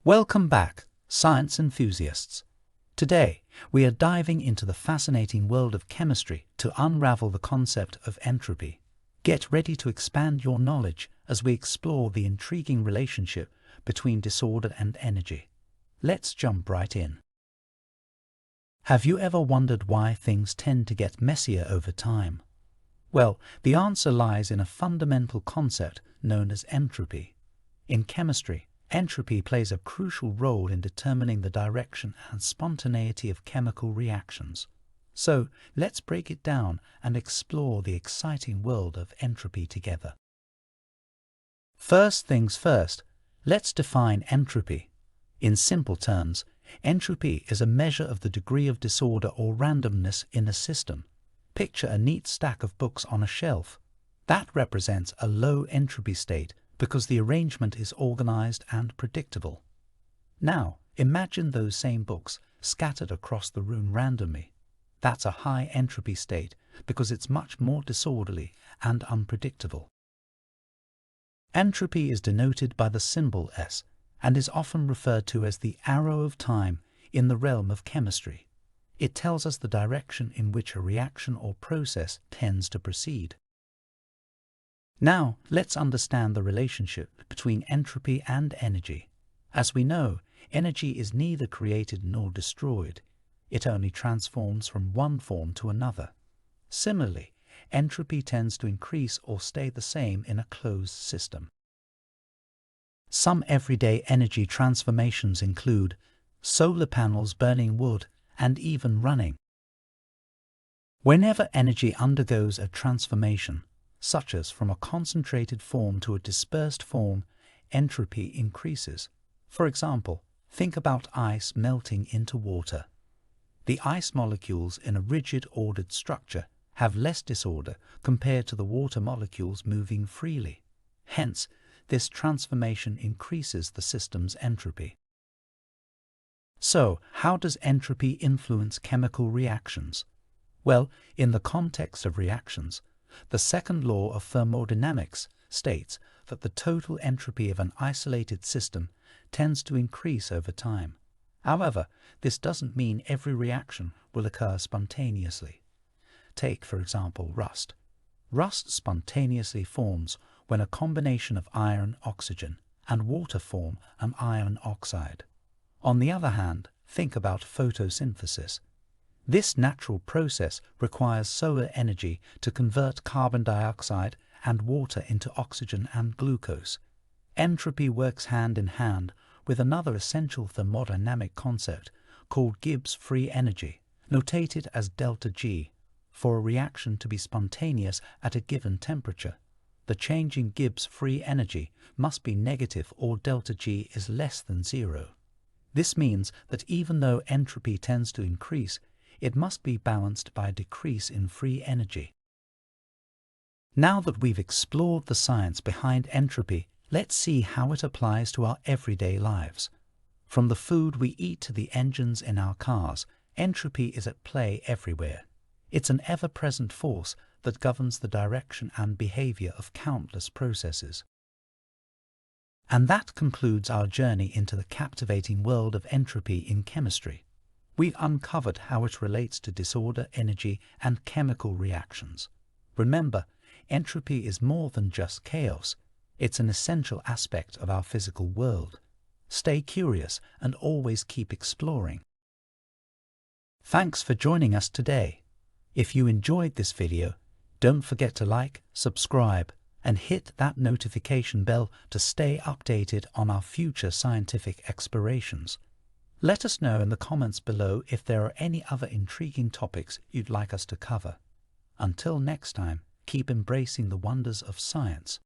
Welcome back, science enthusiasts. Today, we are diving into the fascinating world of chemistry to unravel the concept of entropy. Get ready to expand your knowledge as we explore the intriguing relationship between disorder and energy. Let's jump right in. Have you ever wondered why things tend to get messier over time? Well, the answer lies in a fundamental concept known as entropy. In chemistry, entropy plays a crucial role in determining the direction and spontaneity of chemical reactions. So, let's break it down and explore the exciting world of entropy together. First things first, let's define entropy. In simple terms, entropy is a measure of the degree of disorder or randomness in a system. Picture a neat stack of books on a shelf. That represents a low entropy state because the arrangement is organized and predictable. Now, imagine those same books scattered across the room randomly. That's a high entropy state because it's much more disorderly and unpredictable. Entropy is denoted by the symbol S and is often referred to as the arrow of time in the realm of chemistry. It tells us the direction in which a reaction or process tends to proceed. Now, let's understand the relationship between entropy and energy. As we know, energy is neither created nor destroyed. It only transforms from one form to another. Similarly, entropy tends to increase or stay the same in a closed system. Some everyday energy transformations include solar panels burning wood and even running. Whenever energy undergoes a transformation, such as from a concentrated form to a dispersed form, entropy increases. For example, think about ice melting into water. The ice molecules in a rigid ordered structure have less disorder compared to the water molecules moving freely. Hence, this transformation increases the system's entropy. So, how does entropy influence chemical reactions? Well, in the context of reactions, the second law of thermodynamics states that the total entropy of an isolated system tends to increase over time. However, this doesn't mean every reaction will occur spontaneously. Take, for example, rust. Rust spontaneously forms when a combination of iron, oxygen, and water form an iron oxide. On the other hand, think about photosynthesis. This natural process requires solar energy to convert carbon dioxide and water into oxygen and glucose. Entropy works hand in hand with another essential thermodynamic concept called Gibbs free energy, notated as delta G. For a reaction to be spontaneous at a given temperature, the change in Gibbs free energy must be negative or delta G is less than zero. This means that even though entropy tends to increase, it must be balanced by a decrease in free energy. Now that we've explored the science behind entropy, let's see how it applies to our everyday lives. From the food we eat to the engines in our cars, entropy is at play everywhere. It's an ever-present force that governs the direction and behavior of countless processes. And that concludes our journey into the captivating world of entropy in chemistry. We've uncovered how it relates to disorder, energy, and chemical reactions. Remember, entropy is more than just chaos. It's an essential aspect of our physical world. Stay curious and always keep exploring. Thanks for joining us today. If you enjoyed this video, don't forget to like, subscribe, and hit that notification bell to stay updated on our future scientific explorations. Let us know in the comments below if there are any other intriguing topics you'd like us to cover. Until next time, keep embracing the wonders of science.